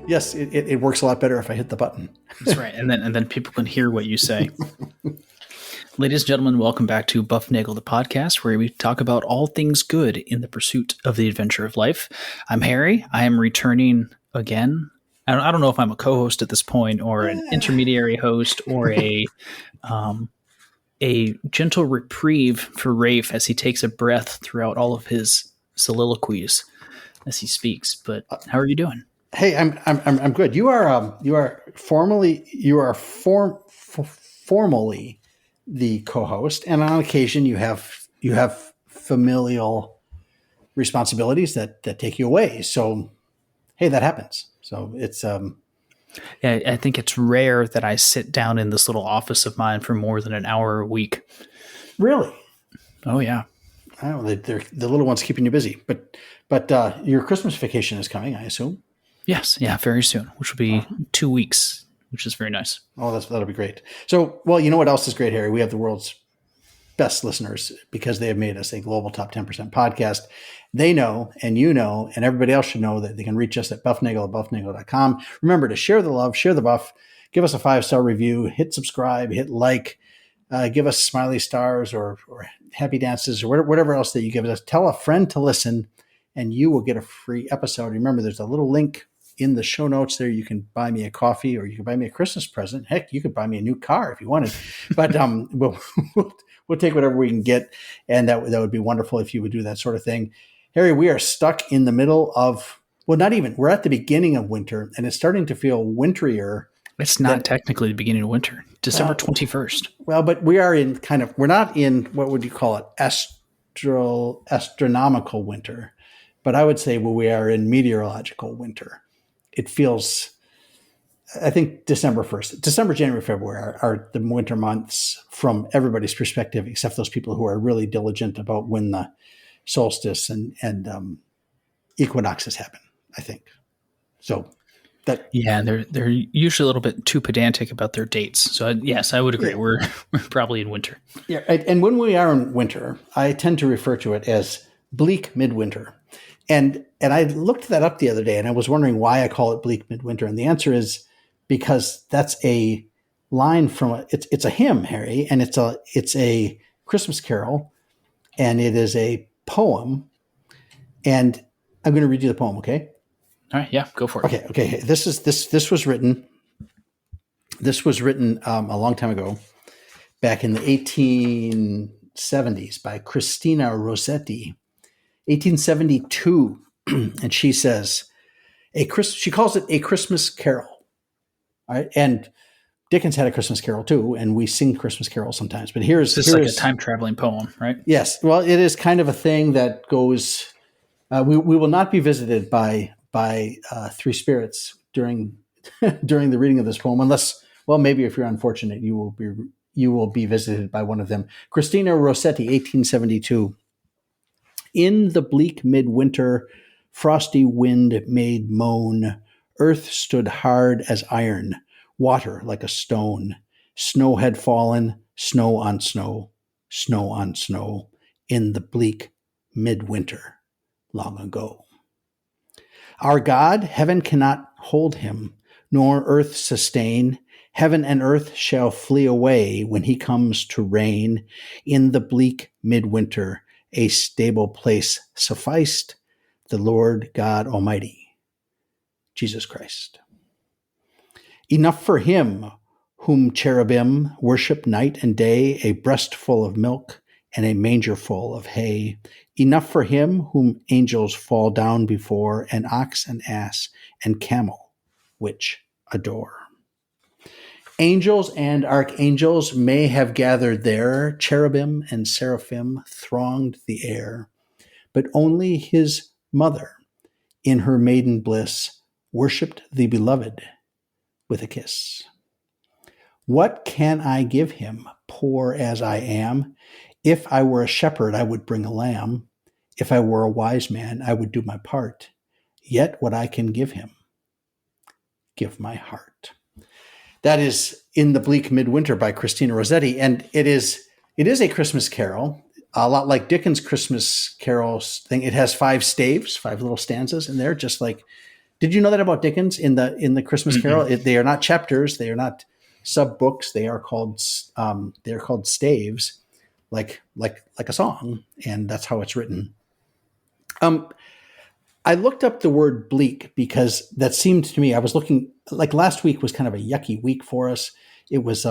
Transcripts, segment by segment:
Yes, it works a lot better if I hit the button. That's right. And then people can hear what you say. Ladies and gentlemen, welcome back to Bufnagle, the podcast, where we talk about all things good in the pursuit of the adventure of life. I'm Harry. I am returning again. I don't know if I'm a co-host at this point, or an intermediary host, or a gentle reprieve for Rafe as he takes a breath throughout all of his soliloquies as he speaks. But how are you doing? Hey, I'm good. You are formally the co-host, and on occasion you have familial responsibilities that take you away. So, hey, that happens. So it's Yeah, I think it's rare that I sit down in this little office of mine for more than an hour a week. Really. Oh yeah. I don't know, they're the little ones keeping you busy, but your Christmas vacation is coming, I assume. Yes, yeah, very soon, which will be 2 weeks, which is very nice. Oh, that'll be great. So, well, you know what else is great, Harry? We have the world's best listeners because they have made us a global top 10% podcast. They know, and you know, and everybody else should know that they can reach us at bufnagle@bufnagle.com. Remember to share the love, share the buff, give us a 5-star review, hit subscribe, hit like, give us smiley stars or happy dances or whatever else that you give us. Tell a friend to listen, and you will get a free episode. Remember, there's a little link in the show notes there. You can buy me a coffee, or you can buy me a Christmas present. Heck, you could buy me a new car if you wanted. But we'll take whatever we can get, and that would be wonderful if you would do that sort of thing. Harry, we are stuck in the middle of, well, not even, we're at the beginning of winter, and it's starting to feel winterier. It's not technically the beginning of winter. December 21st. Well, but we are in we're not in, what would you call it, astronomical winter. But I would say we are in meteorological winter. It feels, I think December 1st, December, January, February are the winter months from everybody's perspective, except those people who are really diligent about when the solstice and equinoxes happen, I think. So that. Yeah, they're usually a little bit too pedantic about their dates. So yes, I would agree. Yeah. We're probably in winter. Yeah, and when we are in winter, I tend to refer to it as bleak midwinter. And I looked that up the other day, and I was wondering why I call it bleak midwinter. And the answer is because that's a line from it's a hymn, Harry, and it's a Christmas carol, and it is a poem. And I'm going to read you the poem, okay? All right, yeah, go for it. Okay. This was written. This was written a long time ago, back in the 1870s by Christina Rossetti. 1872, and she says, she calls it a Christmas carol. All right, and Dickens had a Christmas carol too, and we sing Christmas carols sometimes. But here's like a time traveling poem, right? Yes, well, it is kind of a thing that goes. We will not be visited by three spirits during the reading of this poem, unless, well, maybe if you're unfortunate, you will be visited by one of them. Christina Rossetti, 1872. In the bleak midwinter, frosty wind made moan. Earth stood hard as iron, water like a stone. Snow had fallen, snow on snow, snow on snow, in the bleak midwinter long ago. Our God, heaven cannot hold him, nor earth sustain. Heaven and earth shall flee away when he comes to reign. In the bleak midwinter, a stable place sufficed, the Lord God Almighty, Jesus Christ. Enough for him whom cherubim worship night and day, a breast full of milk and a manger full of hay. Enough for him whom angels fall down before, an ox and ass and camel which adore. Angels and archangels may have gathered there, cherubim and seraphim thronged the air, but only his mother, in her maiden bliss, worshipped the beloved with a kiss. What can I give him, poor as I am? If I were a shepherd, I would bring a lamb. If I were a wise man, I would do my part. Yet what I can give him, give my heart. That is In the Bleak Midwinter by Christina Rossetti. And it is a Christmas carol, a lot like Dickens' Christmas carols thing. It has 5 staves, 5 little stanzas in there, just like Did you know that about Dickens in the Christmas Carol? They are not chapters. They are not sub books. They are called staves, like a song, and that's how it's written. I looked up the word bleak because that seemed to me, I was looking, like last week was kind of a yucky week for us. It was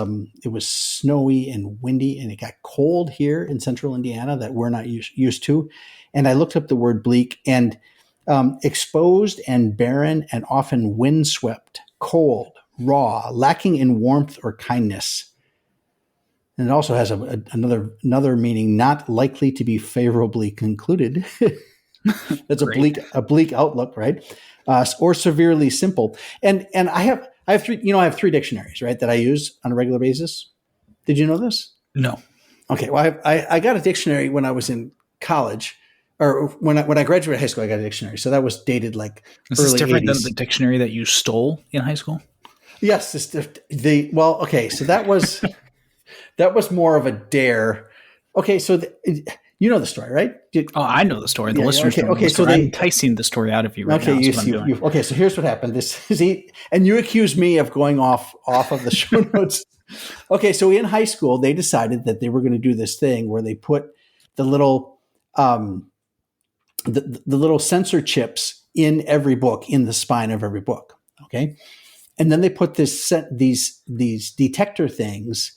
snowy and windy, and it got cold here in central Indiana that we're not used to. And I looked up the word bleak, and exposed and barren and often windswept, cold, raw, lacking in warmth or kindness. And it also has another meaning, not likely to be favorably concluded. That's a bleak outlook, right? Or severely simple. And I have three dictionaries, right, that I use on a regular basis. Did you know this? No. Okay. Well, I got a dictionary when I was in college, or when I graduated high school. I got a dictionary, so that was dated like Is early this different 80s. than the dictionary that you stole in high school? Yes. Okay. So that was more of a dare. Okay. So you know the story, right? I know the story. The listeners don't know the so story. I'm enticing the story out of you right now. That's what I'm doing. Okay, so here's what happened. And you accuse me of going off of the show notes. Okay, so in high school, they decided that they were going to do this thing where they put the little the little sensor chips in every book, in the spine of every book. Okay, and then they put these detector things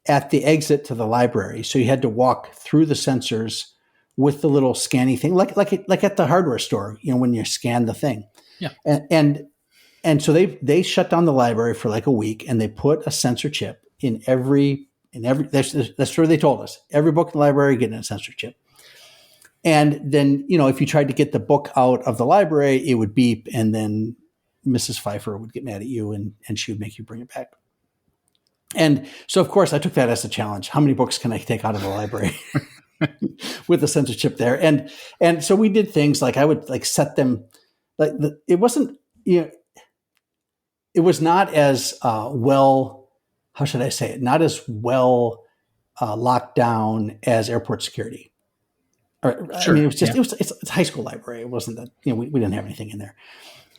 at the exit to the library. So you had to walk through the sensors with the little scanning thing, like at the hardware store, when you scan the thing. Yeah. And so they shut down the library for like a week, and they put a sensor chip in every, that's where they told us, every book in the library getting a sensor chip. And then, if you tried to get the book out of the library, it would beep, and then Mrs. Pfeiffer would get mad at you, and she would make you bring it back. And so, of course, I took that as a challenge. How many books can I take out of the library with the sensor chip there? And so we did things like I would like set them, like it wasn't, it was not as well, how should I say it? Not as well locked down as airport security. Or, sure. I mean, it was just, it's a high school library. It wasn't that, we didn't have anything in there.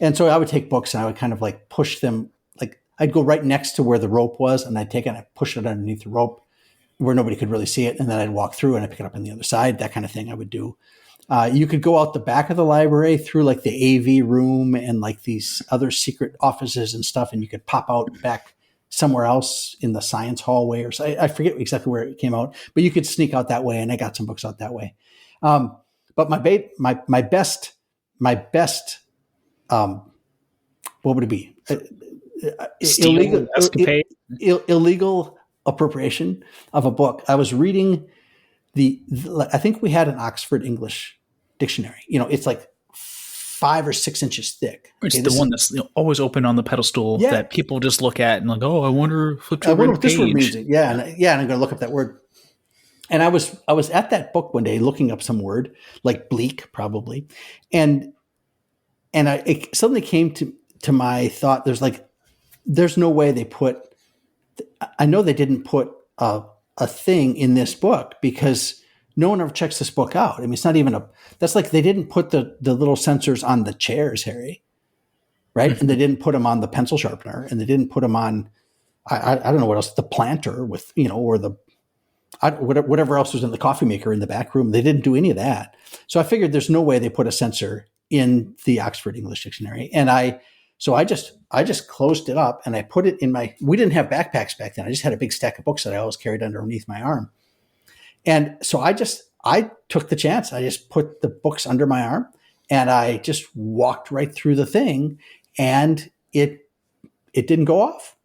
And so I would take books and I would kind of like push them, like I'd go right next to where the rope was, and I'd take it and I'd push it underneath the rope where nobody could really see it. And then I'd walk through and I'd pick it up on the other side, that kind of thing I would do. You could go out the back of the library through like the AV room and like these other secret offices and stuff. And you could pop out back somewhere else in the science hallway, or I forget exactly where it came out, but you could sneak out that way. And I got some books out that way. But my best, what would it be? Illegal appropriation of a book. I was reading I think we had an Oxford English dictionary. It's like 5 or 6 inches thick. It's the one that's always open on the pedestal that people just look at and like, oh, I wonder what this word means. Yeah, and I'm going to look up that word. And I was at that book one day looking up some word like bleak, probably, and it suddenly came to my thought. There's no way they put. I know they didn't put a thing in this book because no one ever checks this book out. I mean, it's not even that's like they didn't put the little sensors on the chairs, Harry, right? Mm-hmm. And they didn't put them on the pencil sharpener, and they didn't put them on, I don't know what else, the planter with, or the, whatever else was in the coffee maker in the back room. They didn't do any of that. So I figured there's no way they put a sensor in the Oxford English Dictionary. And I just closed it up and I put it in we didn't have backpacks back then. I just had a big stack of books that I always carried underneath my arm. And so I took the chance. I just put the books under my arm and I just walked right through the thing, and it didn't go off.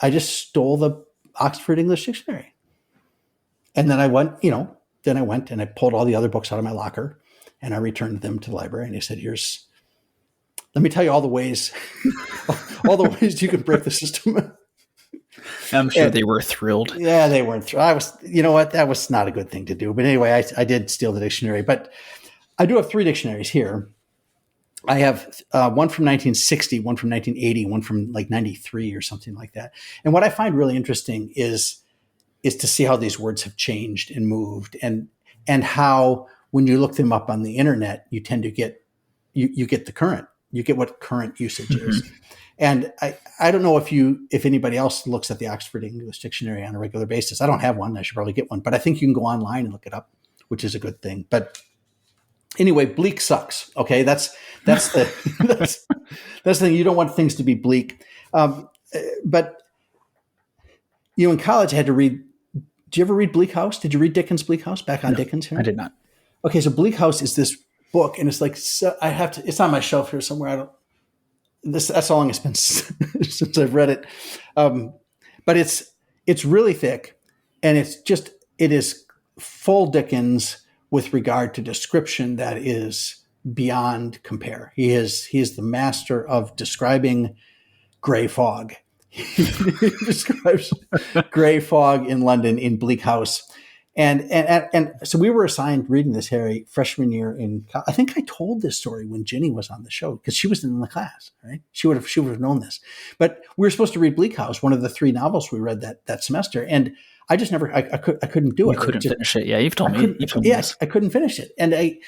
I just stole the Oxford English Dictionary. And then I went and I pulled all the other books out of my locker and I returned them to the library, and I said, let me tell you all the ways you can break the system. I'm sure they were thrilled. Yeah, they weren't thrilled. That was not a good thing to do. But anyway, I did steal the dictionary. But I do have 3 dictionaries here. I have one from 1960, one from 1980, one from like 93 or something like that. And what I find really interesting is to see how these words have changed and moved, and how when you look them up on the internet, you tend to get you get the current you get what current usage is. And I don't know if anybody else looks at the Oxford English Dictionary on a regular basis. I don't have one. I should probably get one, but I think you can go online and look it up, which is a good thing. But anyway, bleak sucks. Okay, that's the that's the thing. You don't want things to be bleak. But in college, I had to read. Did you ever read Bleak House? Did you read Dickens' Bleak House? Back on Dickens here? I did not. Okay, so Bleak House is this book, and it's like I have to. It's on my shelf here somewhere. I don't. That's how long it's been since I've read it, but it's really thick, and it is full Dickens with regard to description that is beyond compare. He is the master of describing gray fog. He describes gray fog in London in Bleak House. And so we were assigned reading this, Harry, freshman year I think I told this story when Ginny was on the show because she was in the class, right? She would have known this. But we were supposed to read Bleak House, one of the 3 novels we read that semester, and I just never I couldn't do it. You couldn't finish it. Yeah, you've told me. Yes, I couldn't finish it, and I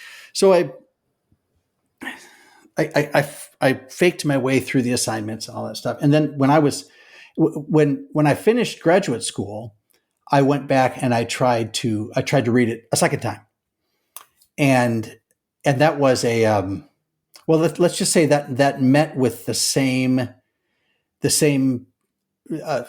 faked my way through the assignments and all that stuff, and then when I finished graduate school, I went back and I tried to read it a second time, and that was let's just say that met with the same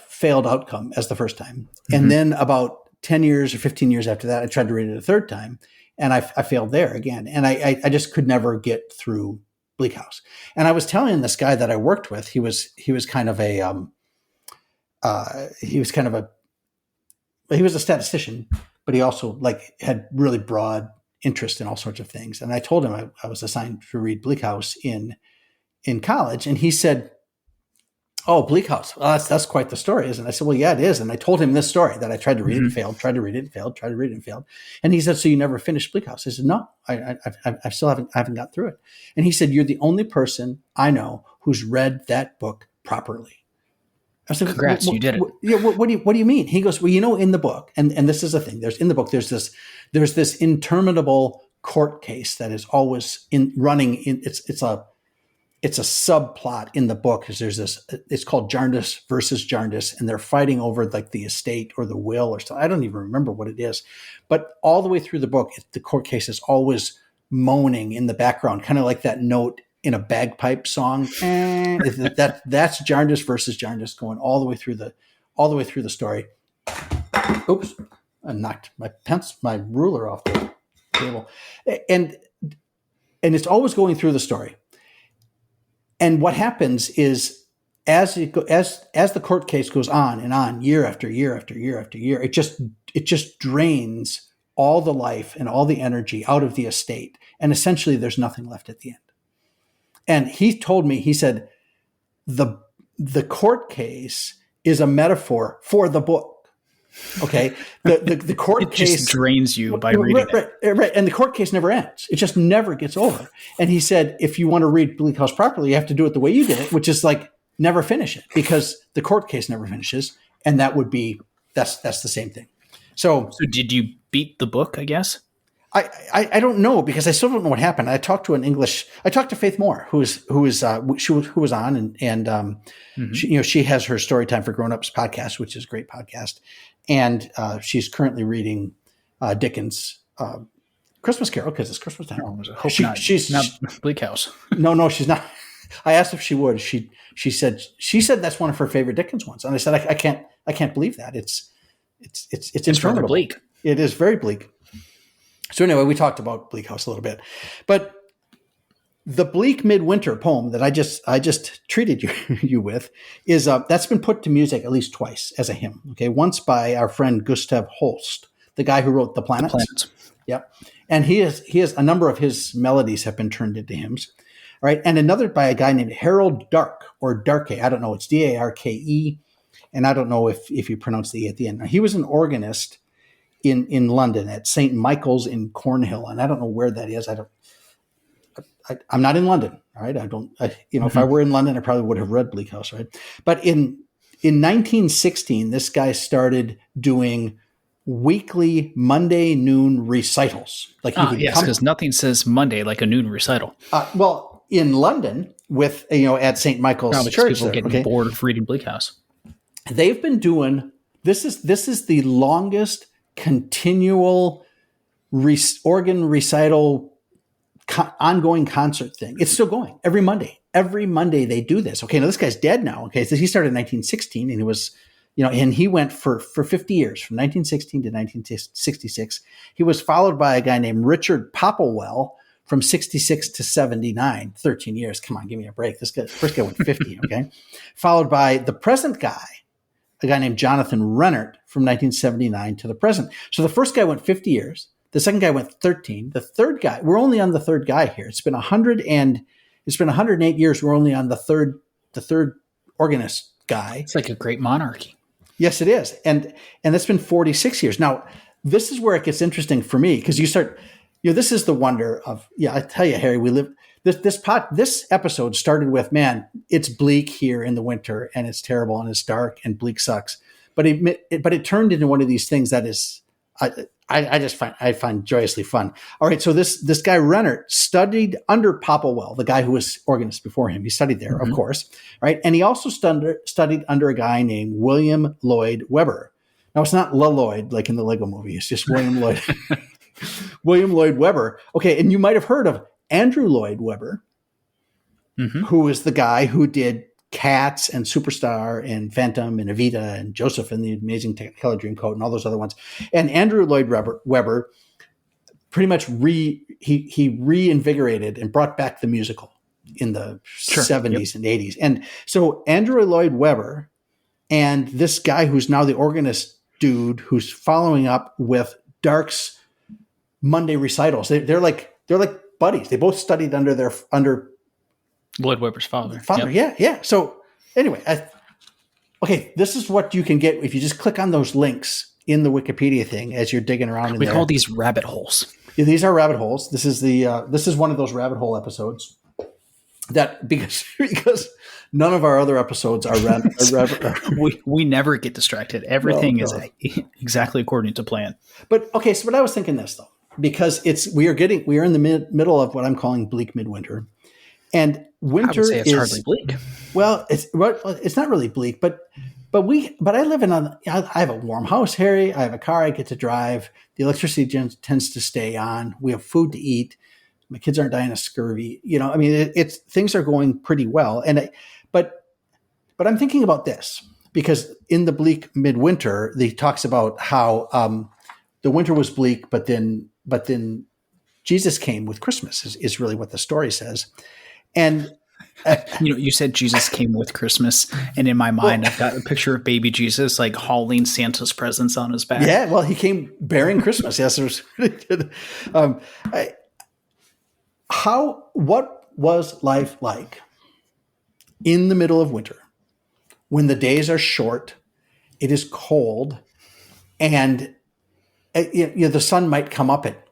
failed outcome as the first time, and then about 10 years or 15 years after that, I tried to read it a third time, and I failed there again, and I just could never get through Bleak House. And I was telling this guy that I worked with, he was kind of a he was a statistician, but he also had really broad interest in all sorts of things. And I told him I was assigned to read Bleak House in college. And he said, "Oh, Bleak House. Well, that's quite the story, isn't it?" I said, "Well, yeah, it is." And I told him this story that I tried to read it and failed, tried to read it and failed, tried to read it and failed. And he said, "So you never finished Bleak House?" I said, "No, I still haven't got through it." And he said, "You're the only person I know who's read that book properly." I said, "Congrats, you did it." Yeah. What do you mean? He goes, "Well, in the book, and this is the thing. There's this interminable court case that is always running. It's a subplot in the book because there's this. It's called Jarndyce versus Jarndyce, and they're fighting over the estate or the will or something. I don't even remember what it is, but all the way through the book, the court case is always moaning in the background, kind of like that note in a bagpipe song. That's Jarndyce versus Jarndyce going all the way through the story. Oops, I knocked my ruler off the table, and it's always going through the story. And what happens is as the court case goes on and on, year after year after year after year, it just drains all the life and all the energy out of the estate, and essentially there's nothing left at the end. And he told me, he said, the court case is a metaphor for the book. Okay, the court it case just drains you by reading it. Right, and the court case never ends. It just never gets over. And he said, if you want to read Bleak House properly, you have to do it the way you did it, which is never finish it, because the court case never finishes, and that's the same thing. So did you beat the book? I guess. I don't know, because I still don't know what happened. I talked to Faith Moore, who was on, and she has her Storytime for Grown-Ups podcast, which is a great podcast, and she's currently reading Dickens' Christmas Carol because it's Christmas time. Oh, she's not Bleak House. No, she's not. I asked if she would. She said that's one of her favorite Dickens ones, and I said I can't believe that. It's rather bleak. It is very bleak. So anyway, we talked about Bleak House a little bit, but the Bleak Midwinter poem that I just treated you with is that's been put to music at least twice as a hymn. Okay, once by our friend Gustav Holst, the guy who wrote The Planets. Yep, and he has a number of his melodies have been turned into hymns. All right, and another by a guy named Harold Darke or Darke. I don't know. It's Darke, and I don't know if you pronounce the E at the end. Now, he was an organist in London at St. Michael's in Cornhill, and I don't know where that is. I'm not in London, all right? If I were in London, I probably would have read Bleak House, right? But in 1916, this guy started doing weekly Monday noon recitals. Because nothing says Monday like a noon recital. Well, in London, with at St. Michael's Probably Church. people getting bored of reading Bleak House. They've been doing this is the longest continual organ recital ongoing concert thing. It's still going every Monday. Every Monday they do this. Okay, now this guy's dead now. Okay, so he started in 1916, and he was, and he went for 50 years, from 1916 to 1966. He was followed by a guy named Richard Popplewell from 66 to 79, 13 years. Come on, give me a break. First guy went 50, okay? Followed by the present guy, a guy named Jonathan Rennert from 1979 to the present. So the first guy went 50 years. The second guy went 13. The third guy, we're only on the third guy here. It's been 108 years. We're only on the third organist guy. It's like a great monarchy. Yes, it is. And that's been 46 years. Now, this is where it gets interesting for me, because you start, this is the wonder of, I tell you, Harry, we live, this episode started with, man, it's bleak here in the winter, and it's terrible, and it's dark, and bleak sucks. But it turned into one of these things that is, I find joyously fun. All right, so this guy Rennert studied under Popplewell, the guy who was organist before him. He studied there, of course, right? And he also studied under a guy named William Lloyd Webber. Now, it's not Lloyd like in the Lego movie. It's just William Lloyd. William Lloyd Webber. Okay, and you might have heard of Andrew Lloyd Webber, who is the guy who did Cats and Superstar and Phantom and Evita and Joseph and the Amazing Technicolor Dreamcoat and all those other ones. And Andrew Lloyd Webber pretty much he reinvigorated and brought back the musical in the 70s and 80s. And so Andrew Lloyd Webber and this guy who's now the organist dude who's following up with Dark's Monday recitals. They're like buddies. They both studied under Lloyd Webber's father. Yeah. So anyway, this is what you can get if you just click on those links in the Wikipedia thing as you're digging around. We call these rabbit holes. Yeah, these are rabbit holes. This is one of those rabbit hole episodes that because none of our other episodes are rabbit. We never get distracted. Everything is exactly according to plan. But okay, so what I was thinking this though, because we are in the middle of what I'm calling bleak midwinter. And winter I would say it's hardly bleak. Well, it's not really bleak, but I live I have a warm house, Harry. I have a car I get to drive. The electricity tends to stay on. We have food to eat. My kids aren't dying of scurvy. It's things are going pretty well. But I'm thinking about this because in the bleak midwinter, he talks about how the winter was bleak, but then Jesus came with Christmas is really what the story says. And you said Jesus came with Christmas, and in my mind, I've got a picture of baby Jesus like hauling Santa's presents on his back. Yeah, well, he came bearing Christmas. Yes, it was really good. What was life like in the middle of winter when the days are short, it is cold, and the sun might come up at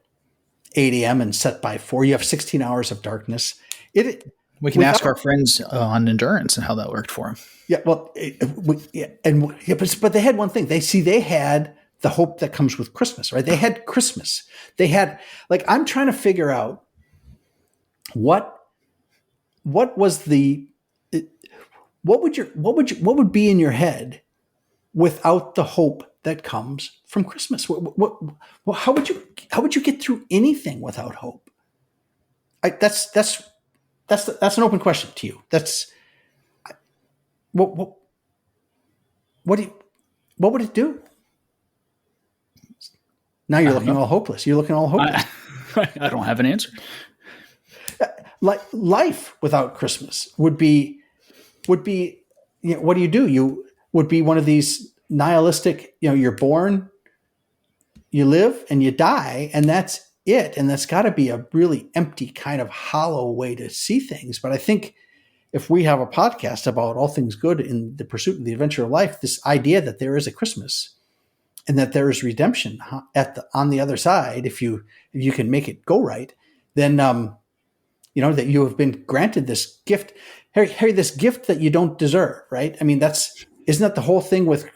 8 a.m. and set by 4. You have 16 hours of darkness. We can ask our friends on endurance and how that worked for them. Yeah, well, but they had one thing. They had the hope that comes with Christmas, right? They had Christmas. They had I'm trying to figure out what would be in your head without the hope that comes from Christmas. How would you get through anything without hope? That's an open question to you. That's what would it do? Now you're looking all hopeless. You're looking all hopeless. I don't have an answer. Life without Christmas would be what do? You would be one of these nihilistic, you're born, you live, and you die, and that's it. And that's got to be a really empty, kind of hollow way to see things. But I think if we have a podcast about all things good in the pursuit of the adventure of life, this idea that there is a Christmas and that there is redemption on the other side, if you can make it go right, then that you have been granted this gift, Harry, this gift that you don't deserve, right? I mean, isn't that the whole thing with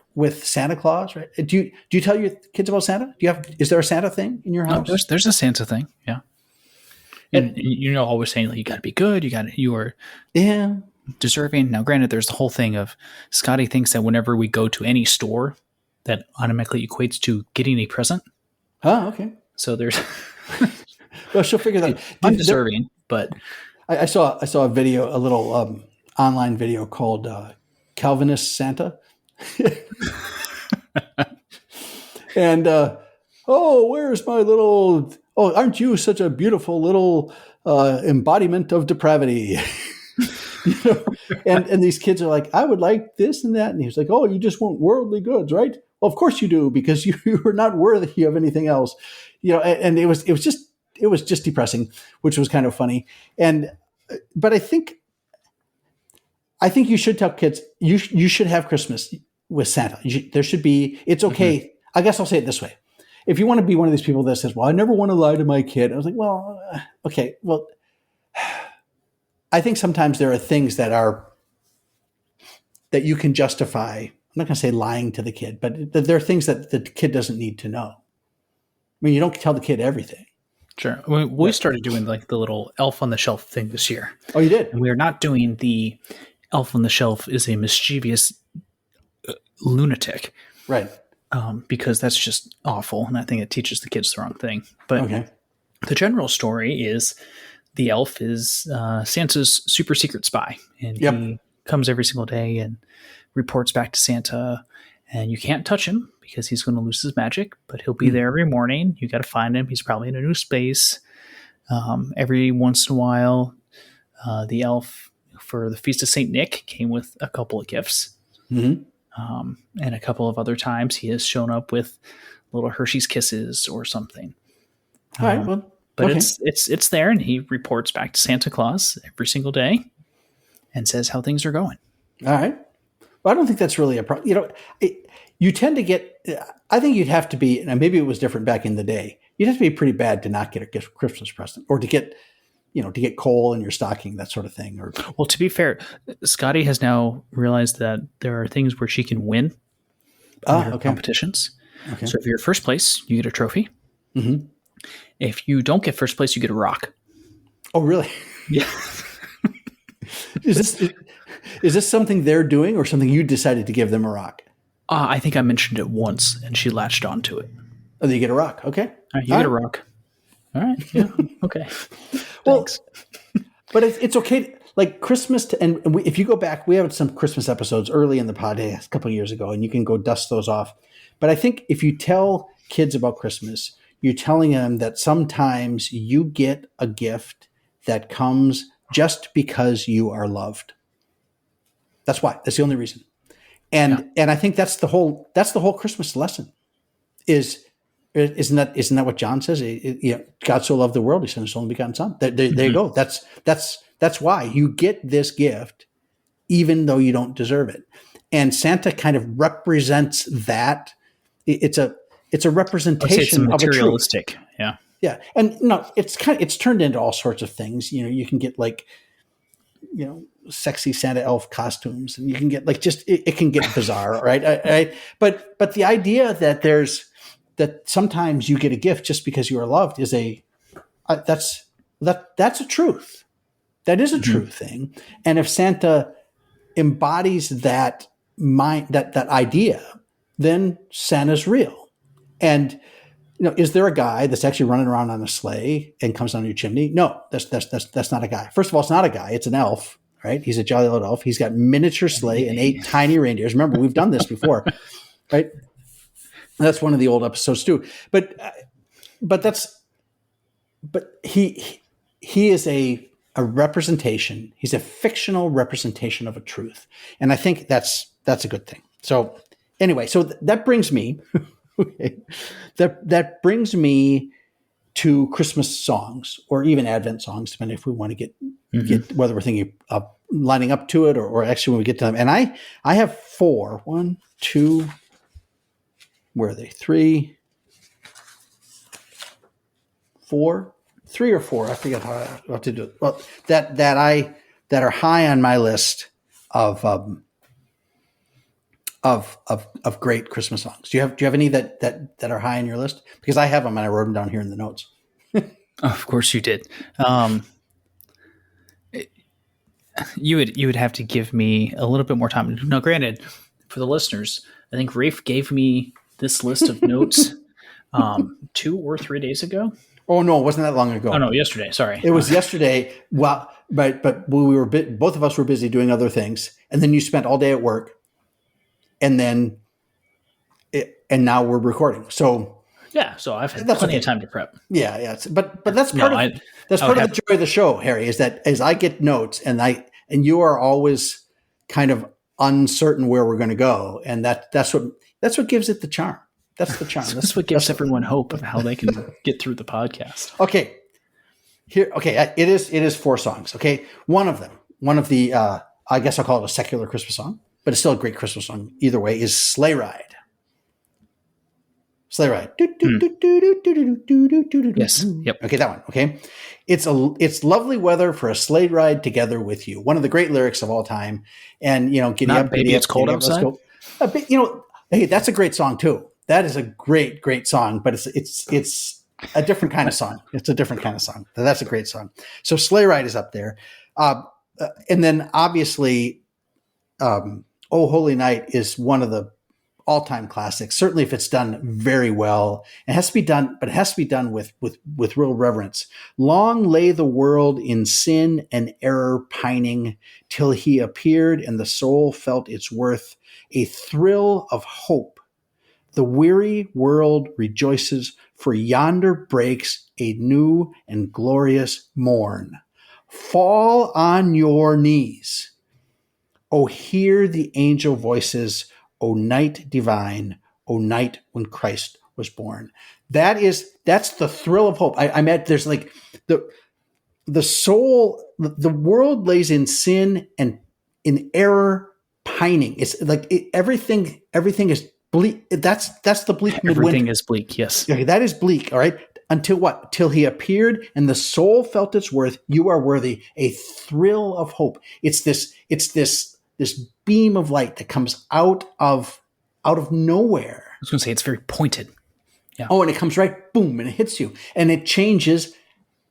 Santa Claus, right? Do you tell your kids about Santa? Is there a Santa thing in your house? There's a Santa thing, yeah. And you're always saying like, you got to be good. You are Yeah. deserving. Now, granted, there's the whole thing of Scotty thinks that whenever we go to any store, that automatically equates to getting a present. Oh, okay. So there's Well, she'll figure that out. undeserving, but I saw a video, a little online video called Calvinist Santa. And where's my little? Oh, aren't you such a beautiful little embodiment of depravity? And these kids are like, I would like this and that, and he's like, oh, you just want worldly goods, right? Well, of course you do, because you are not worthy of anything else, And it was just depressing, which was kind of funny. But I think you should tell kids you should have Christmas with Santa. There should be. It's okay. Mm-hmm. I guess I'll say it this way: if you want to be one of these people that says, "Well, I never want to lie to my kid," I was like, "Well, okay, well." I think sometimes there are things that you can justify. I'm not going to say lying to the kid, but there are things that the kid doesn't need to know. I mean, you don't tell the kid everything. Sure. We started doing like the little elf on the shelf thing this year. Oh, you did? And we are not doing the elf on the shelf is a mischievous lunatic. Right. Because that's just awful. And I think it teaches the kids the wrong thing. But the general story is the elf is Santa's super secret spy. And he comes every single day and reports back to Santa. And you can't touch him because he's going to lose his magic, but he'll be there every morning. You got to find him. He's probably in a new space. Every once in a while, the elf for the Feast of St. Nick came with a couple of gifts. Mm-hmm. And a couple of other times he has shown up with little Hershey's Kisses or something. All right. Well, but it's there, and he reports back to Santa Claus every single day and says how things are going. All right. Well, I don't think that's really a problem. You tend to get, I think you'd have to be, and maybe it was different back in the day. You'd have to be pretty bad to not get a Christmas present, or to get coal in your stocking, that sort of thing. Or, well, to be fair, Scotty has now realized that there are things where she can win competitions. Okay. So if you're first place, you get a trophy. Mm-hmm. If you don't get first place, you get a rock. Oh, really? Yeah. Is this something they're doing, or something you decided to give them a rock? I think I mentioned it once, and she latched onto it. Oh, you get a rock. Okay. All right, you get a rock. All right. Yeah. Okay. Well, but it's okay. Like Christmas, if you go back, we have some Christmas episodes early in the podcast a couple of years ago, and you can go dust those off. But I think if you tell kids about Christmas, you're telling them that sometimes you get a gift that comes just because you are loved. That's why. That's the only reason. And I think that's the whole Christmas lesson. Isn't that what John says? God so loved the world, he sent his only begotten Son. There you go. That's why you get this gift, even though you don't deserve it. And Santa kind of represents that. It's a representation of a materialistic. Yeah. Yeah. And no, it's turned into all sorts of things. You can get sexy Santa elf costumes, and you can get it can get bizarre, right? But the idea that sometimes you get a gift just because you are loved is that's a truth. That is a true thing. And if Santa embodies that idea, then Santa's real. And is there a guy that's actually running around on a sleigh and comes down your chimney? No, that's not a guy. First of all, it's not a guy; it's an elf, right? He's a jolly old elf. He's got miniature sleigh and 8 tiny reindeers. Remember, we've done this before, right? That's one of the old episodes too. But he is a representation. He's a fictional representation of a truth, and I think that's a good thing. So anyway, that brings me. Okay. That brings me to Christmas songs, or even Advent songs, depending if we want to get whether we're thinking of lining up to it or actually when we get to them. And I have 4. 1, 2. Where are they? 3, 4, 3 or 4. I forget how to do it. Well, that are high on my list of great Christmas songs. Do you have any that are high on your list? Because I have them and I wrote them down here in the notes. Of course you did. You would have to give me a little bit more time. Now, granted, for the listeners, I think Rafe gave me this list of notes 2 or 3 days ago. Oh no, it wasn't that long ago. Oh no, yesterday. Sorry, It was yesterday. Well, but we were both of us were busy doing other things, and then you spent all day at work, and then and now we're recording. So yeah. So I've had that's plenty okay. of time to prep. Yeah. But that's part of the joy of the show, Harry, is that as I get notes and you are always kind of uncertain where we're going to go, and that's what gives it the charm. That's the charm. That's what gives everyone hope of how they can get through the podcast. Okay. It is 4 songs. Okay. One of the I guess I'll call it a secular Christmas song, but it's still a great Christmas song. Either way, is Sleigh Ride. Sleigh Ride. Yes. Yep. Okay, that one. Okay. It's lovely weather for a sleigh ride together with you. One of the great lyrics of all time. And giddy Not up, baby, giddy it's up, cold giddy up, let's outside. go. Hey, that's a great song too. That is a great, great song, but it's a different kind of song. It's a different kind of song. That's a great song. So Sleigh Ride is up there. And then obviously, Oh Holy Night is one of the all-time classics. Certainly if it's done very well. It has to be done, but it has to be done with real reverence. Long lay the world in sin and error pining till he appeared and the soul felt its worth, a thrill of hope. The weary world rejoices, for yonder breaks a new and glorious morn. Fall on your knees. O hear the angel voices, O night divine, O night when Christ was born. That's the thrill of hope. I meant there's like the soul, the world lays in sin and in error pining. It's like everything is bleak. That's the bleak midwinter. Everything is bleak. Yes. Okay, that is bleak. All right. Until what? Till he appeared and the soul felt its worth. You are worthy. A thrill of hope. It's this beam of light that comes out of nowhere. I was going to say it's very pointed. Yeah. Oh, and it comes right, boom, and it hits you, and it changes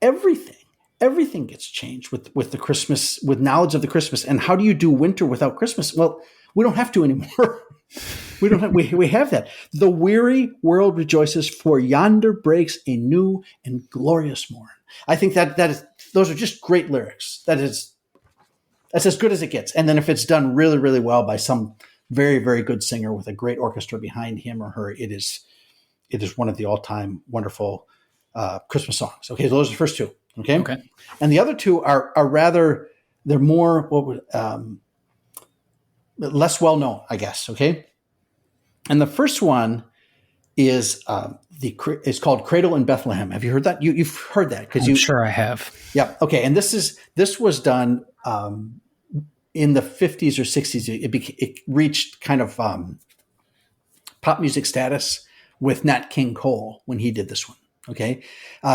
everything. Everything gets changed with the Christmas, with knowledge of the Christmas. And how do you do winter without Christmas? Well, we don't have to anymore. We have that. The weary world rejoices, for yonder breaks a new and glorious morn. I think those are just great lyrics. That's as good as it gets. And then if it's done really, really well by some very, very good singer with a great orchestra behind him or her, it is one of the all-time wonderful Christmas songs. Okay, so those are the first 2. Okay. And the other 2 are rather, they're more less well known, I guess. Okay. And the first one is it's called "Cradle in Bethlehem." Have you heard that? You've heard that because I'm sure I have. Yeah. Okay. And this was done in the 50s or 60s. It reached kind of pop music status with Nat King Cole when he did this one. Okay.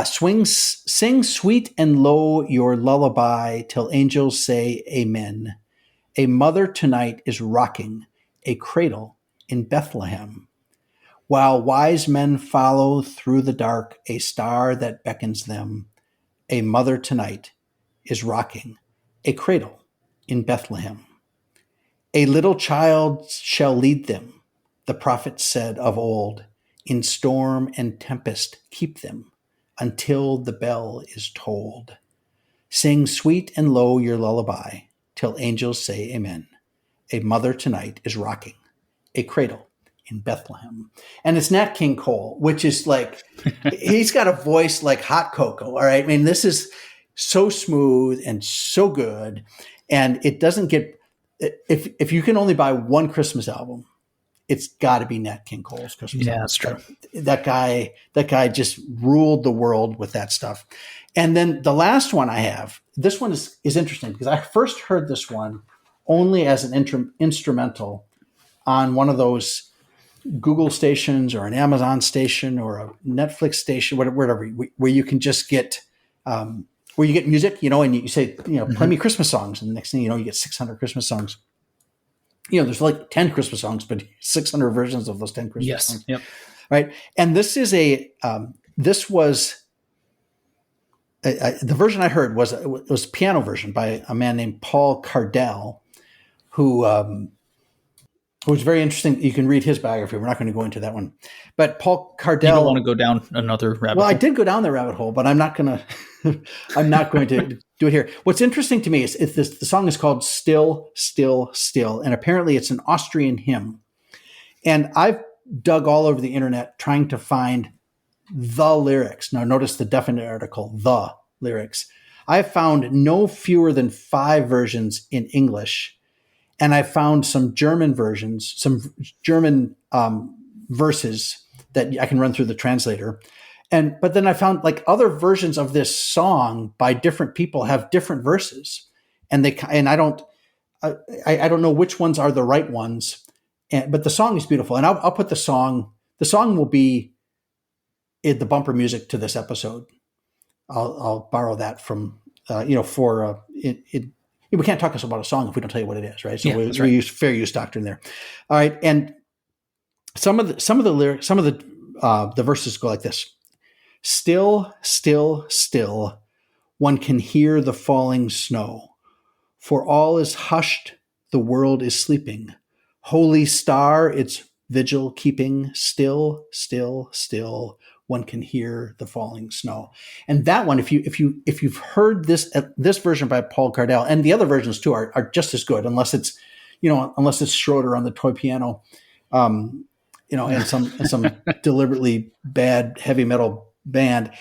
Sing sweet and low your lullaby till angels say amen. A mother tonight is rocking a cradle in Bethlehem. While wise men follow through the dark, a star that beckons them, a mother tonight is rocking a cradle in Bethlehem. A little child shall lead them, the prophet said of old, in storm and tempest keep them until the bell is tolled. Sing sweet and low your lullaby till angels say amen. A mother tonight is rocking a cradle in Bethlehem. And it's Nat King Cole, which is like, he's got a voice like hot cocoa. All right. I mean, this is so smooth and so good. And it doesn't get, if you can only buy one Christmas album, it's got to be Nat King Cole's Christmas album. Yeah, that's true. That guy just ruled the world with that stuff. And then the last one I have, this one is interesting because I first heard this one only as an instrumental on one of those Google stations or an Amazon station or a Netflix station, whatever, where you can just get, where you get music, and you say, play me Christmas songs. And the next thing you know, you get 600 Christmas songs. There's like 10 Christmas songs, but 600 versions of those 10 Christmas songs. Yep. Right. And this is this was the version I heard was a piano version by a man named Paul Cardell, who was very interesting. You can read his biography. We're not going to go into that one, but Paul You don't want Cardell. to go down another rabbit Well, I hole. did go down the rabbit hole, but I'm not going to. I'm not going to do it here. What's interesting to me is the song is called "Still, Still, Still," and apparently it's an Austrian hymn. And I've dug all over the internet trying to find the lyrics. Now, notice the definite article, the lyrics. I've found no fewer than 5 versions in English, and I found some German versions, some German verses that I can run through the translator. But then I found like other versions of this song by different people have different verses, and I don't know which ones are the right ones. But the song is beautiful, and I'll put the song. The song will be in the bumper music to this episode. I'll borrow that from for it. We can't talk about a song if we don't tell you what it is, right? So we use fair use doctrine there. All right, and some of the lyrics, some of the verses go like this: "Still, still, still, one can hear the falling snow. For all is hushed, the world is sleeping. Holy star, its vigil keeping. Still, still, still, one can hear the falling snow." And that one, if you've heard this version by Paul Cardell, and the other versions too are just as good, unless it's Schroeder on the toy piano, and some deliberately bad heavy metal band.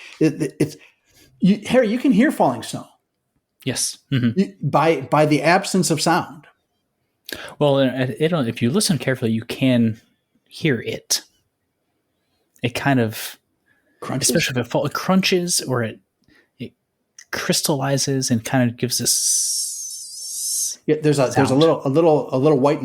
Harry, you can hear falling snow. Yes. Mm-hmm. By the absence of sound. Well, if you listen carefully, you can hear it. It kind of crunches, especially if it crunches or it crystallizes and kind of gives this. Yeah, there's a little white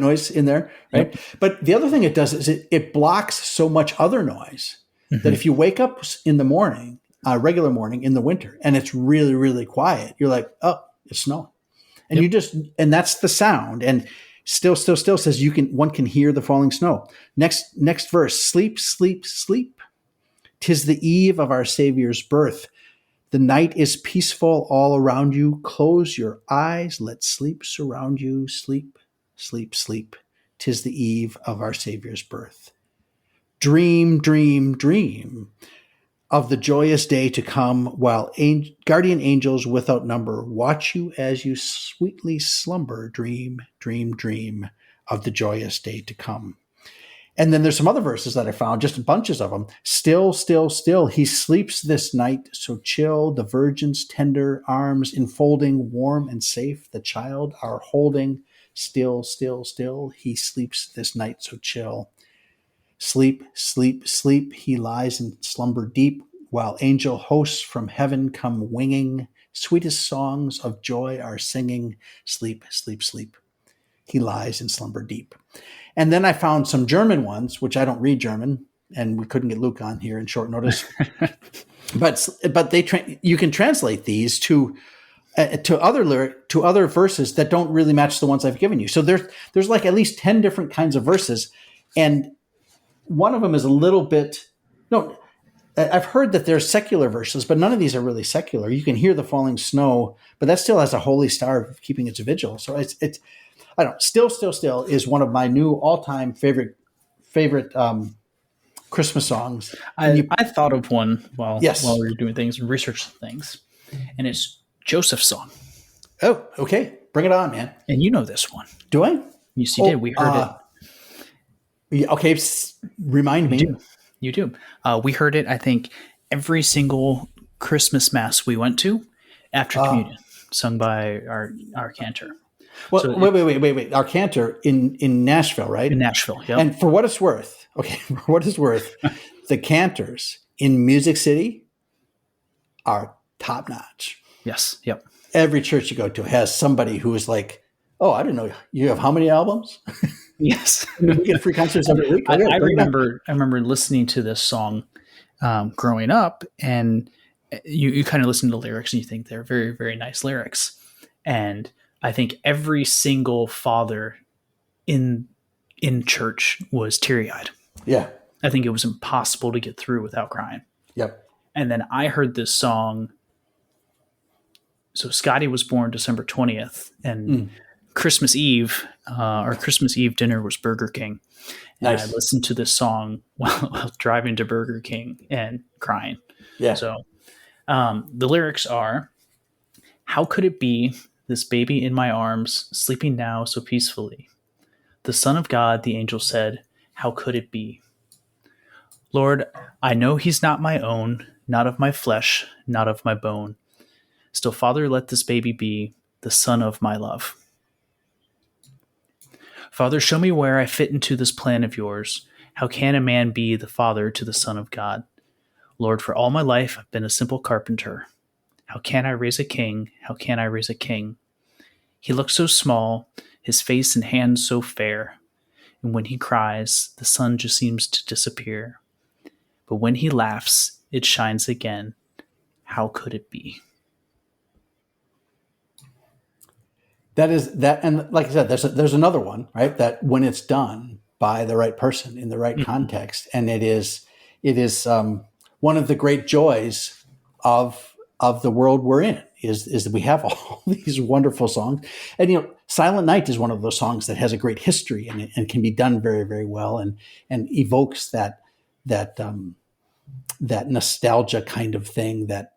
noise in there, right? Yep. But the other thing it does is it blocks so much other noise that if you wake up in the morning, regular morning in the winter, and it's really, really quiet, you're like, oh, it's snowing. And and that's the sound. And still says one can hear the falling snow. Next verse, sleep, sleep, sleep. 'Tis the eve of our Savior's birth. The night is peaceful all around you. Close your eyes, let sleep surround you. Sleep, sleep, sleep. 'Tis the eve of our Savior's birth. Dream, dream, dream of the joyous day to come, while guardian angels without number watch you as you sweetly slumber. Dream, dream, dream of the joyous day to come. And then there's some other verses that I found, just bunches of them. Still, still, still, he sleeps this night so chill, the virgin's tender arms enfolding, warm and safe, the child are holding. Still, still, still, he sleeps this night so chill. Sleep, sleep, sleep, he lies in slumber deep, while angel hosts from heaven come winging, sweetest songs of joy are singing. Sleep, sleep, sleep, he lies in slumber deep. And then I found some German ones, which I don't read German, and we couldn't get Luke on here in short notice. but you can translate these to other verses that don't really match the ones I've given you. So there's like at least 10 different kinds of verses, and one of them is a little bit I've heard that there's secular verses, but none of these are really secular. You can hear the falling snow, but that still has a holy star keeping its vigil. So it's I don't know. Still, still, still is one of my new all-time favorite Christmas songs. I thought of one while we were doing things, research things, and it's Joseph's song. Oh, okay. Bring it on, man. And you know this one. Do I? Yes, you did. We heard it. Okay, remind me. You do. We heard it, I think, every single Christmas Mass we went to after communion, sung by our cantor. Well, so wait. Our cantor in Nashville, right? In Nashville, yeah. And for what it's worth, the cantors in Music City are top notch. Yes, yep. Every church you go to has somebody who is like, oh, I didn't know you have how many albums? Yes. We get free concerts every week. I remember listening to this song growing up, and you kind of listen to the lyrics and you think they're very, very nice lyrics. And I think every single father in church was teary-eyed. Yeah. I think it was impossible to get through without crying. Yep. And then I heard this song. So Scotty was born December 20th, and Christmas Eve, our Christmas Eve dinner was Burger King. And I Nice. listened to this song while driving to Burger King and crying. Yeah. So the lyrics are, "How could it be, this baby in my arms, sleeping now so peacefully? The Son of God," the angel said, "how could it be? Lord, I know he's not my own, not of my flesh, not of my bone. Still, Father, let this baby be the son of my love. Father, show me where I fit into this plan of yours. How can a man be the father to the Son of God? Lord, for all my life I've been a simple carpenter. How can I raise a king? How can I raise a king? He looks so small, his face and hands so fair. And when he cries, the sun just seems to disappear. But when he laughs, it shines again. How could it be?" That is that, and like I said, there's another one, right? That when it's done by the right person in the right context, and it is one of the great joys of the world we're in is that we have all these wonderful songs, and Silent Night is one of those songs that has a great history and can be done very, very well, and evokes that nostalgia kind of thing, that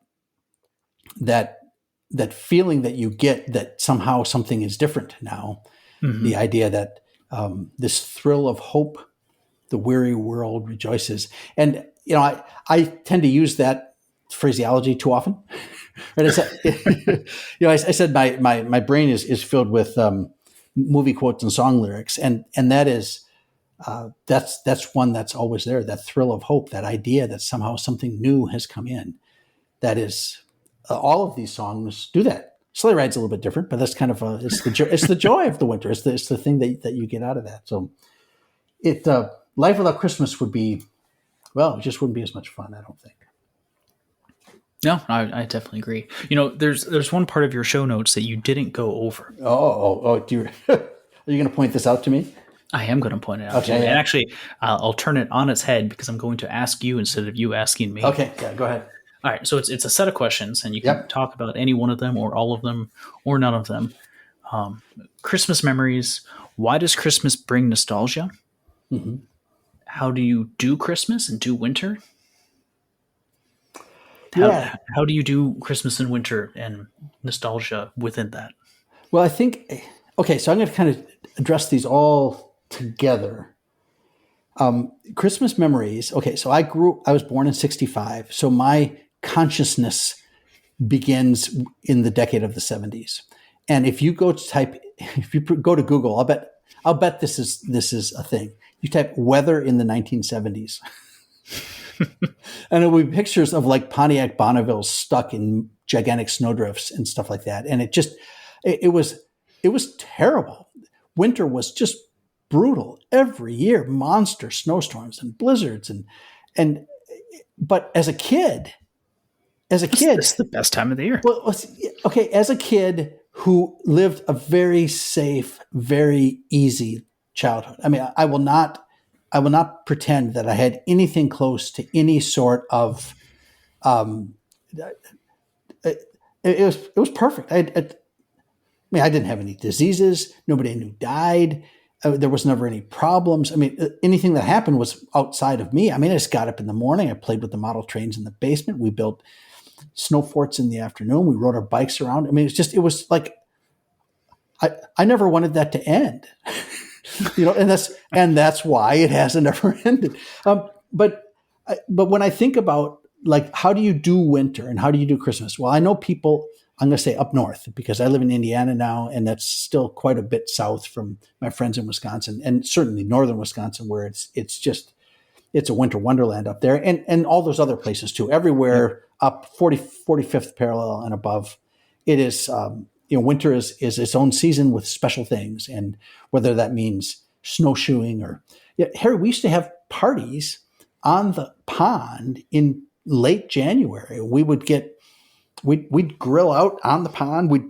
feeling that you get that somehow something is different now. Mm-hmm. The idea that this thrill of hope, the weary world rejoices. And, I tend to use that phraseology too often. Right? I said my brain is filled with movie quotes and song lyrics. And that is, that's one that's always there, that thrill of hope, that idea that somehow something new has come in. That is, all of these songs do that. Sleigh Ride's a little bit different, but that's kind of it's the joy of the winter. It's the thing that you get out of that. So Life Without Christmas would be, well, it just wouldn't be as much fun, I don't think. No, I definitely agree. There's one part of your show notes that you didn't go over. Oh, are you going to point this out to me? I am going to point it out to you. Yeah. And actually, I'll turn it on its head because I'm going to ask you instead of you asking me. Okay, yeah, go ahead. All right, so it's a set of questions, and you can talk about any one of them or all of them or none of them. Christmas memories. Why does Christmas bring nostalgia? Mm-hmm. How do you do Christmas and do winter? How do you do Christmas and winter and nostalgia within that? Well, I think, okay, so I'm going to kind of address these all together. Christmas memories. Okay, so I was born in 1965. So my consciousness begins in the decade of the 1970s. And if you go to Google, I'll bet this is a thing. You type weather in the 1970s. And it will be pictures of like Pontiac Bonnevilles stuck in gigantic snowdrifts and stuff like that. And it was terrible. Winter was just brutal every year, monster snowstorms and blizzards but as a kid, it's the best time of the year. Well, okay, as a kid who lived a very safe, very easy childhood. I mean, I will not pretend that I had anything close to any sort of. It was perfect. I didn't have any diseases. Nobody I knew died. There was never any problems. I mean, anything that happened was outside of me. I mean, I just got up in the morning. I played with the model trains in the basement. We built snow forts in the afternoon. We rode our bikes around. I mean, it was like, I never wanted that to end, and that's why it hasn't ever ended. But when I think about like, how do you do winter and how do you do Christmas? Well, I know people, I'm going to say up north because I live in Indiana now, and that's still quite a bit south from my friends in Wisconsin, and certainly northern Wisconsin, where it's a winter wonderland up there, and all those other places too. Everywhere up 45th parallel and above, it is winter is its own season with special things, and whether that means snowshoeing or Harry, we used to have parties on the pond in late January. We'd grill out on the pond. We'd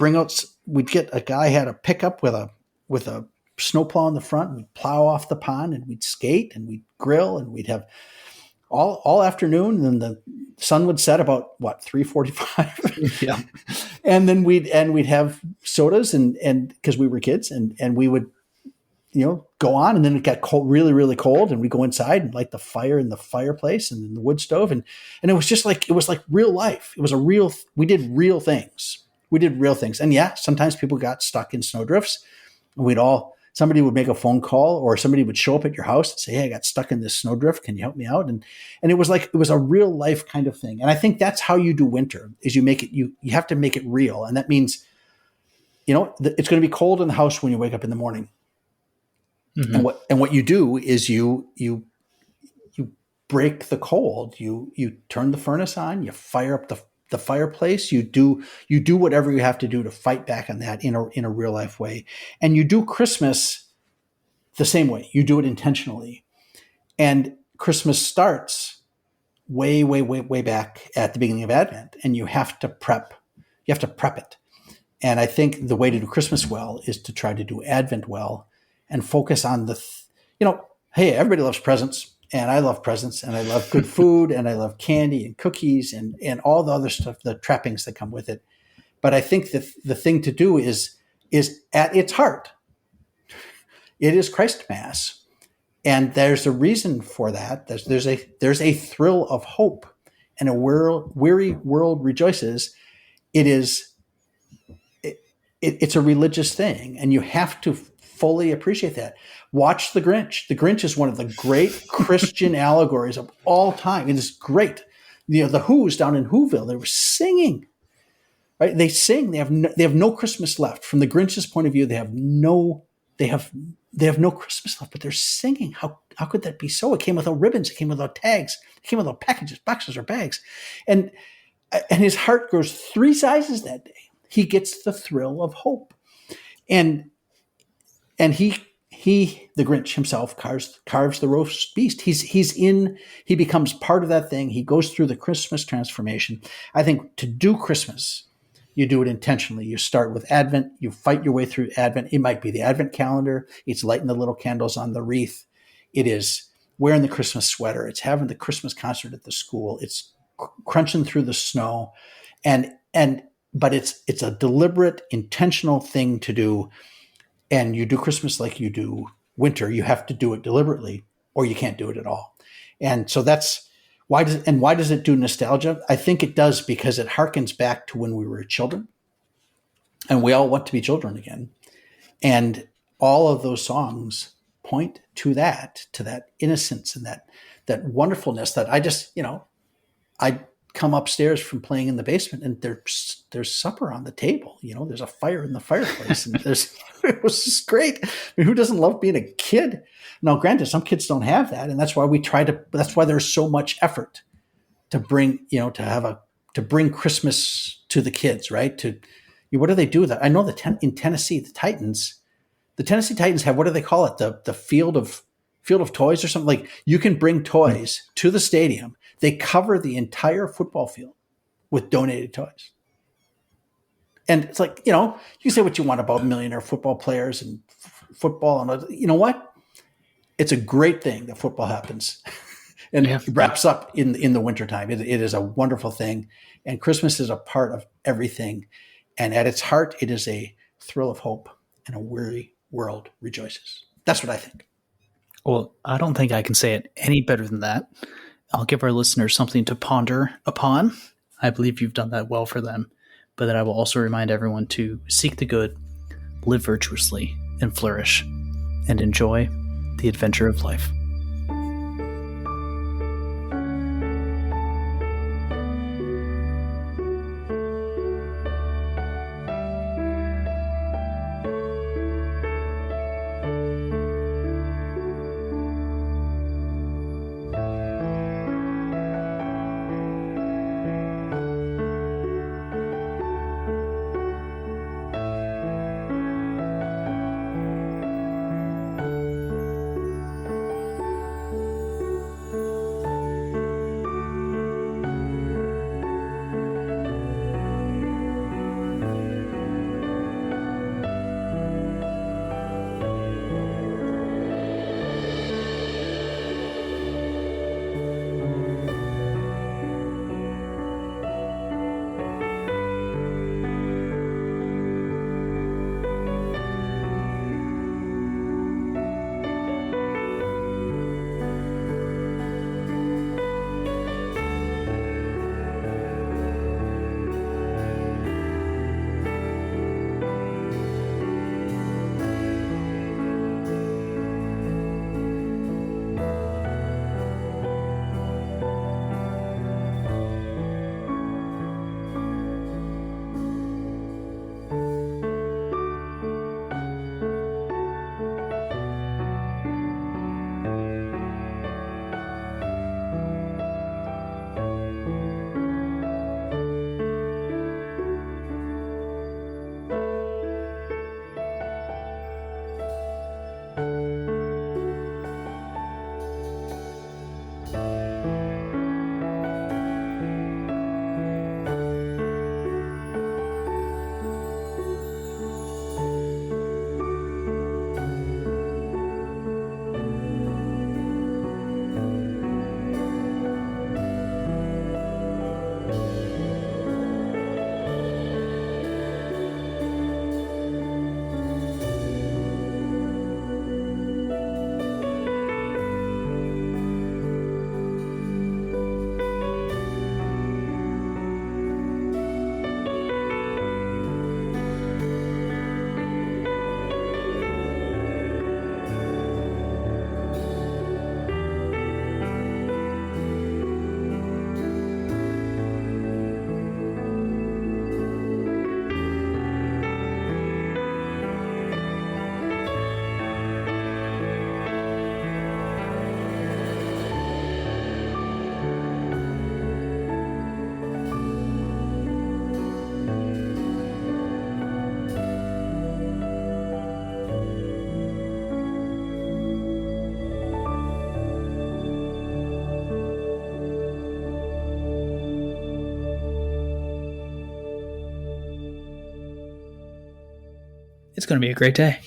get a guy had a pickup with a snowplow in the front. We'd plow off the pond and we'd skate and we'd grill and we'd have all afternoon, and the sun would set about 3:45. Yeah. And then we'd have sodas, and because we were kids, and we would, go on, and then it got cold, really, really cold, and we go inside and light the fire in the fireplace and in the wood stove, and it was just like, it was like real life. It was we did real things. And yeah, sometimes people got stuck in snowdrifts, and somebody would make a phone call, or somebody would show up at your house and say, "Hey, I got stuck in this snowdrift. Can you help me out?" And it was like, it was a real life kind of thing. And I think that's how you do winter, is you make it, you have to make it real. And that means, it's going to be cold in the house when you wake up in the morning. Mm-hmm. And what you do is you break the cold. You turn the furnace on, you fire up the fireplace, you do whatever you have to do to fight back on that in a real life way. And you do Christmas the same way. You do it intentionally. And Christmas starts way, way, way, way back at the beginning of Advent, and you have to prep it. And I think the way to do Christmas well is to try to do Advent well, and focus on hey, everybody loves presents, and I love presents, and I love good food, and I love candy and cookies and all the other stuff, the trappings that come with it. But I think that the thing to do is at its heart, it is Christ Mass. And there's a reason for that. There's a thrill of hope, and a weary world rejoices. It's a religious thing, and you have to fully appreciate that. Watch The Grinch. The Grinch is one of the great Christian allegories of all time. It is great. The Who's down in Whoville, they were singing, right? They sing. They have no Christmas left. From the Grinch's point of view, they have no Christmas left, but they're singing. How could that be so? It came without ribbons. It came without tags. It came without packages, boxes, or bags. And his heart grows 3 sizes that day. He gets the thrill of hope. And he the Grinch himself carves the roast beast. He becomes part of that thing. He goes through the Christmas transformation. I think to do Christmas, you do it intentionally. You start with Advent. You fight your way through Advent. It might be the Advent calendar. It's lighting the little candles on the wreath. It is wearing the Christmas sweater. It's having the Christmas concert at the school. It's crunching through the snow, but it's a deliberate, intentional thing to do. And you do Christmas like you do winter. You have to do it deliberately, or you can't do it at all. And so that's why does it do nostalgia? I think it does because it harkens back to when we were children, and we all want to be children again. And all of those songs point to that innocence and that wonderfulness that I just, I come upstairs from playing in the basement, and there's supper on the table. There's a fire in the fireplace, and it was just great. I mean, who doesn't love being a kid? Now, granted, some kids don't have that, and that's why that's why there's so much effort to bring, to bring Christmas to the kids, right? What do they do with that? I know in Tennessee, the Tennessee Titans have, what do they call it? The field of toys or something. Like, you can bring toys to the stadium. They cover the entire football field with donated toys. And it's like, you say what you want about millionaire football players and football, and you know what? It's a great thing that football happens and it wraps up in the wintertime. It is a wonderful thing. And Christmas is a part of everything. And at its heart, it is a thrill of hope, and a weary world rejoices. That's what I think. Well, I don't think I can say it any better than that. I'll give our listeners something to ponder upon. I believe you've done that well for them, but that I will also remind everyone to seek the good, live virtuously, and flourish, and enjoy the adventure of life. It's going to be a great day.